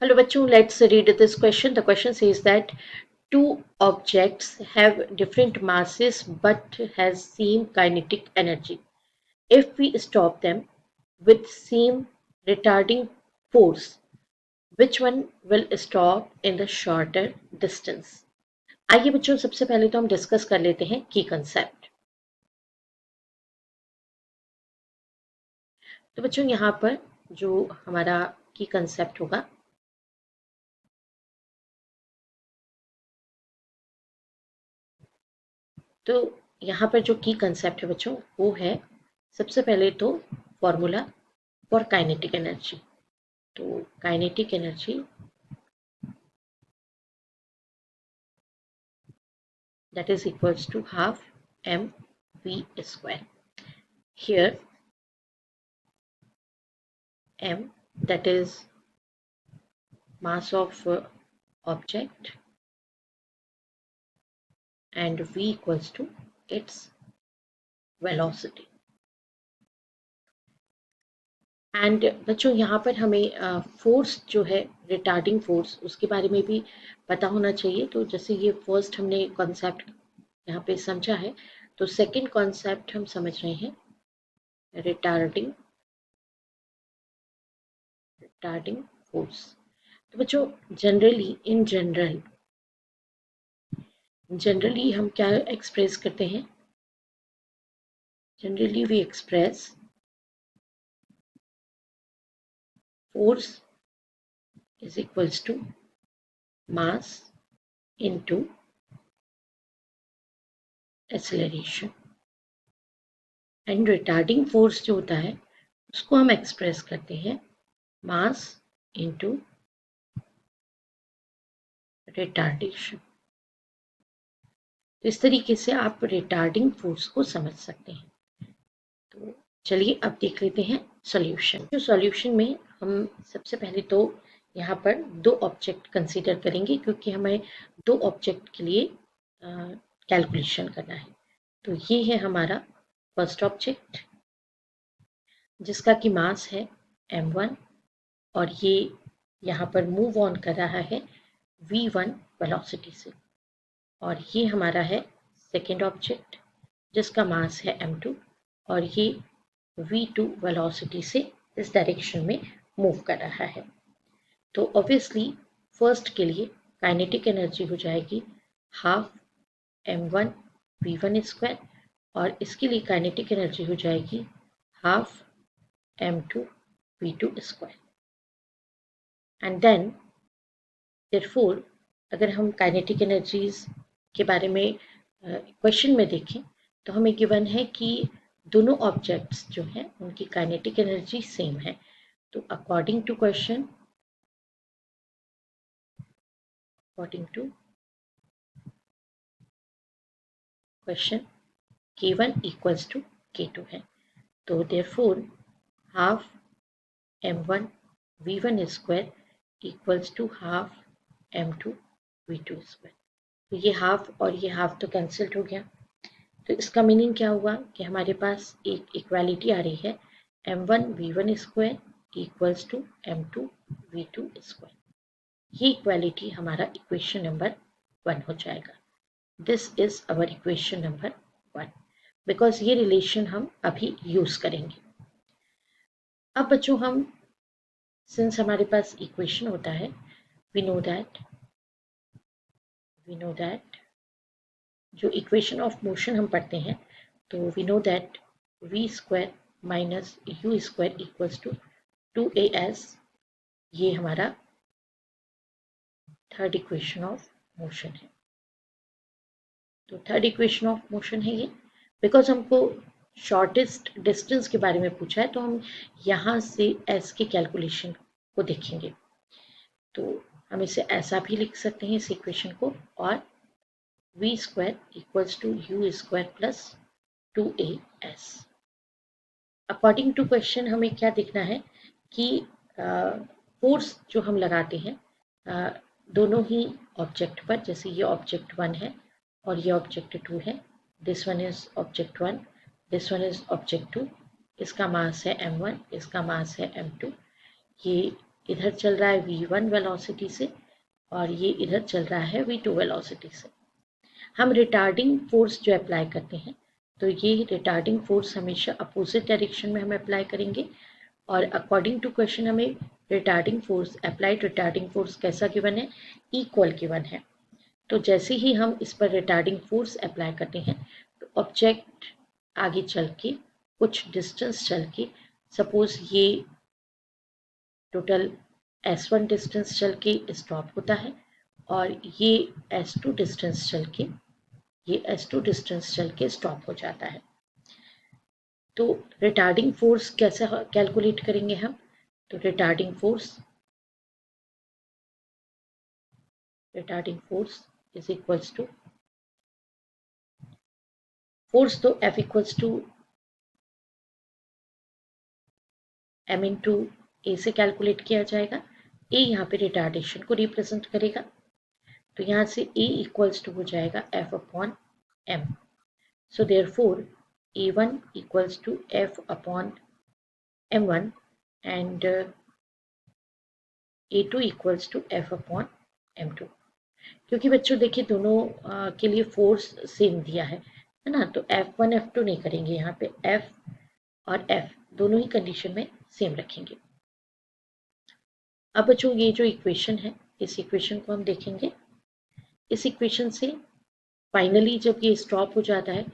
Hello bachcho, let's read this question. The question says that two objects have different masses but has same kinetic energy. If we stop them with same retarding force, which one will stop in the shorter distance? आइए बच्चों सबसे पहले तो हम discuss कर लेते हैं की कंसेप्ट। तो बच्चों यहाँ पर जो हमारा की कंसेप्ट होगा तो यहाँ पर जो की कंसेप्ट है बच्चों वो है सबसे पहले तो फॉर्मूला फॉर काइनेटिक एनर्जी। तो kinetic energy that is equals to half mv square. Here m, that is mass of object, and v equals to its velocity. And बच्चों यहाँ पर हमें फोर्स जो है रिटार्डिंग फोर्स उसके बारे में भी पता होना चाहिए। तो जैसे ये फर्स्ट हमने कॉन्सेप्ट यहाँ पे समझा है, तो सेकंड कॉन्सेप्ट हम समझ रहे हैं रिटार्डिंग फोर्स। तो बच्चों जनरली हम क्या एक्सप्रेस करते हैं? Generally we express force is equals to mass into acceleration, and retarding force जो होता है उसको हम एक्सप्रेस करते हैं मास इंटू रिटार्डेशन। तो इस तरीके से आप रिटार्डिंग फोर्स को समझ सकते हैं। तो चलिए अब देख लेते हैं सॉल्यूशन। जो सॉल्यूशन में हम सबसे पहले तो यहाँ पर दो ऑब्जेक्ट कंसीडर करेंगे क्योंकि हमें दो ऑब्जेक्ट के लिए कैलकुलेशन करना है। तो ये है हमारा फर्स्ट ऑब्जेक्ट जिसका कि मास है m1 और ये यहाँ पर मूव ऑन कर रहा है v1 वेलोसिटी से, और ये हमारा है सेकेंड ऑब्जेक्ट जिसका मास है m2 और ये v2 वेलोसिटी से इस डायरेक्शन में मूव कर रहा है। तो ऑब्वियसली फर्स्ट के लिए काइनेटिक एनर्जी हो जाएगी हाफ m1 v1 स्क्वायर और इसके लिए काइनेटिक एनर्जी हो जाएगी half m2 v2 square. And then therefore अगर हम काइनेटिक एनर्जीज के बारे में क्वेश्चन में देखें तो हमें गिवन है कि दोनों ऑब्जेक्ट्स जो हैं उनकी काइनेटिक एनर्जी सेम है। तो according to question k1 equals to k2 है। तो therefore half m1 v1 square equals to half m2 v2 square. तो ये हाफ और ये हाफ तो कैंसिल्ड हो गया। तो इसका मीनिंग क्या हुआ कि हमारे पास एक इक्वालिटी आ रही है m1 v1 square equals to m2 v2 square. ये इक्वालिटी हमारा इक्वेशन नंबर 1 हो जाएगा। This is our equation number 1 because ये रिलेशन हम अभी यूज करेंगे। अब बच्चों हम सिंस हमारे पास इक्वेशन होता है वी नो दैट जो इक्वेशन ऑफ मोशन हम पढ़ते हैं तो we know that v square minus u square equals to 2as। ये हमारा थर्ड इक्वेशन ऑफ मोशन है। तो थर्ड इक्वेशन ऑफ मोशन है ये बिकॉज हमको शॉर्टेस्ट डिस्टेंस के बारे में पूछा है तो हम यहाँ से s के कैलकुलेशन को देखेंगे। तो हम इसे ऐसा भी लिख सकते हैं इस इक्वेशन को, और v square equals to u square plus 2as। According to question हमें क्या देखना है कि फोर्स जो हम लगाते हैं दोनों ही ऑब्जेक्ट पर, जैसे ये ऑब्जेक्ट 1 है और ये ऑब्जेक्ट 2 है, this one is object 1, this one is object 2, इसका मास है m1, इसका मास है m2, ये इधर चल रहा है v1 वेलोसिटी से और ये इधर चल रहा है v2 वेलोसिटी से। हम रिटार्डिंग फोर्स जो अप्लाई करते हैं तो ये रिटार्डिंग फोर्स हमेशा अपोजिट डायरेक्शन में हम अप्लाई करेंगे और अकॉर्डिंग टू क्वेश्चन हमें retarding force, applied retarding force कैसा गिवन है, इक्वल गिवन है। तो जैसे ही हम इस पर रिटार्डिंग फोर्स अप्लाई करते हैं तो ऑब्जेक्ट आगे चल के कुछ डिस्टेंस चल के, सपोज ये टोटल s1 डिस्टेंस चल के स्टॉप होता है और ये s2 डिस्टेंस चल के स्टॉप हो जाता है। तो रिटार्डिंग फोर्स कैसे कैलकुलेट करेंगे हम? तो retarding force is equals to force, तो F equals to m into a से कैलकुलेट किया जाएगा। ए यहाँ पे रिटार्डेशन को रिप्रेजेंट करेगा, तो यहाँ से ए इक्वल्स टू हो जाएगा F upon m। So therefore A1 equals to F upon m1 and A2 equals to F upon m2। क्योंकि बच्चों देखिए दोनों के लिए फोर्स सेम दिया है ना, तो F1 F2 नहीं करेंगे, यहाँ पे F और F दोनों ही कंडीशन में सेम रखेंगे। अब बच्चों ये जो इक्वेशन है, इस इक्वेशन को हम देखेंगे। इस इक्वेशन से फाइनली जब ये स्टॉप हो जाता है,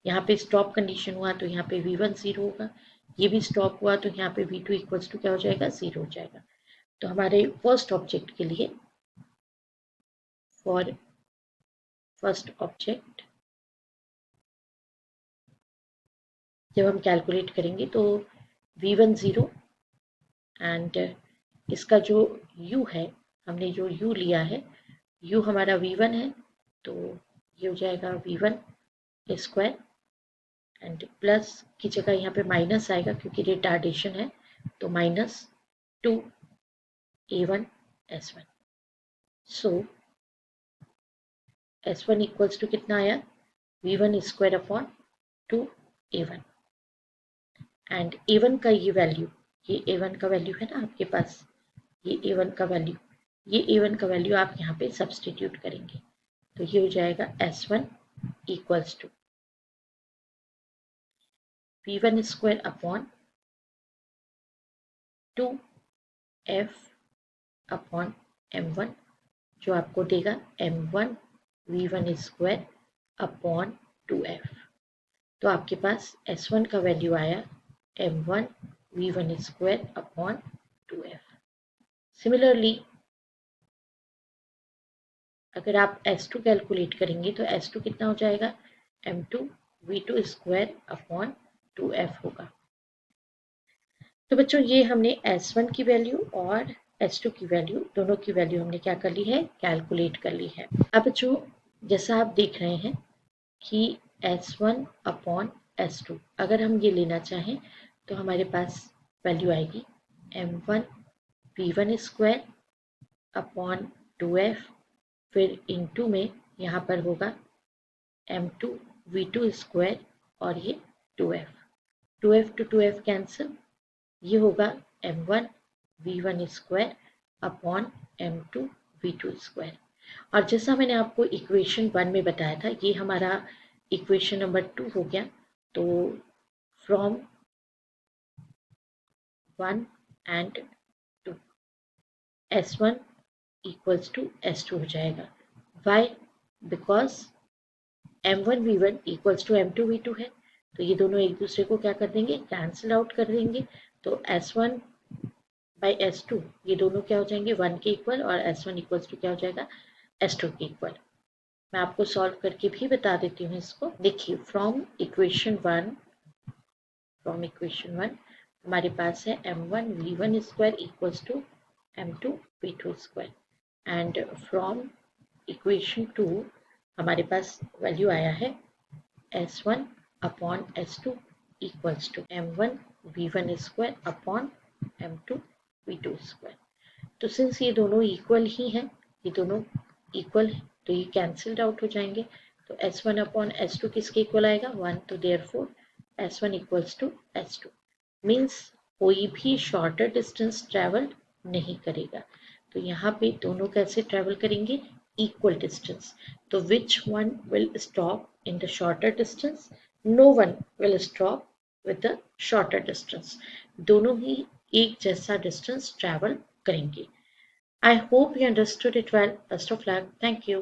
यहाँ पे स्टॉप कंडीशन हुआ तो यहाँ पे v1 0 होगा, ये भी स्टॉप हुआ तो यहाँ पे v2 इक्वल्स टू क्या हो जाएगा, 0 हो जाएगा। तो हमारे फर्स्ट ऑब्जेक्ट के लिए, फॉर फर्स्ट ऑब्जेक्ट जब हम कैलकुलेट करेंगे तो v1 0 एंड इसका जो u है, हमने जो u लिया है, u हमारा v1 है, तो ये हो जाएगा v1 स्क्वायर एंड प्लस की जगह यहाँ पे माइनस आएगा क्योंकि रिटार्डेशन है, तो -2 a1 s1। So s1 equals to कितना आया, v1 square upon 2 a1 and a1 का ये वैल्यू, ये a1 का वैल्यू है ना आपके पास, ये a1 का वैल्यू, ये a1 का वैल्यू आप यहाँ पे सब्सटीट्यूट करेंगे, तो ये हो जाएगा s1 equals to v1 square upon 2f upon m1, जो आपको देगा m1 v1 square upon 2f। तो आपके पास s1 का वैल्यू आया m1 v1 square upon 2f। Similarly अगर आप s2 कैलकुलेट करेंगे तो s2 कितना हो जाएगा, m2 v2 square upon 2f होगा। तो बच्चों ये हमने s1 की वैल्यू और s2 की वैल्यू, दोनों की वैल्यू हमने क्या कर ली है, कैलकुलेट कर ली है। अब बच्चों जैसा आप देख रहे हैं कि s1 अपॉन s2 अगर हम ये लेना चाहें तो हमारे पास वैल्यू आएगी m1 v1 square upon 2f, फिर इनटू में यहाँ पर होगा m2 v2 स्क्वायर और ये 2f, 2f to 2f cancel, ये होगा m1 v1 square upon m2 v2 square. और जैसा मैंने आपको इक्वेशन 1 में बताया था, ये हमारा इक्वेशन नंबर 2 हो गया। तो from 1 and 2 s1 equals to s2 हो जाएगा। Y? Because m1 v1 equals to m2 v2 है, तो ये दोनों एक दूसरे को क्या कर देंगे, कैंसिल आउट कर देंगे। तो s1 बाई s2 ये दोनों क्या हो जाएंगे, 1 के इक्वल, और s1 इक्वल्स टू क्या हो जाएगा, s2 के इक्वल। मैं आपको सॉल्व करके भी बता देती हूँ इसको। देखिए फ्रॉम इक्वेशन 1 हमारे पास है m1 v1 square equals to m2 v2 square and from equation 2 हमारे पास वैल्यू आया है s1 upon s2 equals to m1 v1 square upon m2 v2 square. तो सिंस ये दोनों इक्वल ही हैं, ये दोनों इक्वल है तो ये कैंसिल्ड आउट हो जाएंगे। तो s1 अपॉन s2 किसके इक्वल आएगा, 1, तो therefore s1 equals to s2 means कोई भी शॉर्टर डिस्टेंस ट्रेवल्ड नहीं करेगा। तो यहाँ पे दोनों कैसे ट्रेवल करेंगे? Equal distance. तो which one will stop in the shorter distance? No one will stop with the shorter distance. दोनों ही एक जैसा डिस्टेंस ट्रेवल करेंगे। I hope you understood it well. Best of luck. Thank you.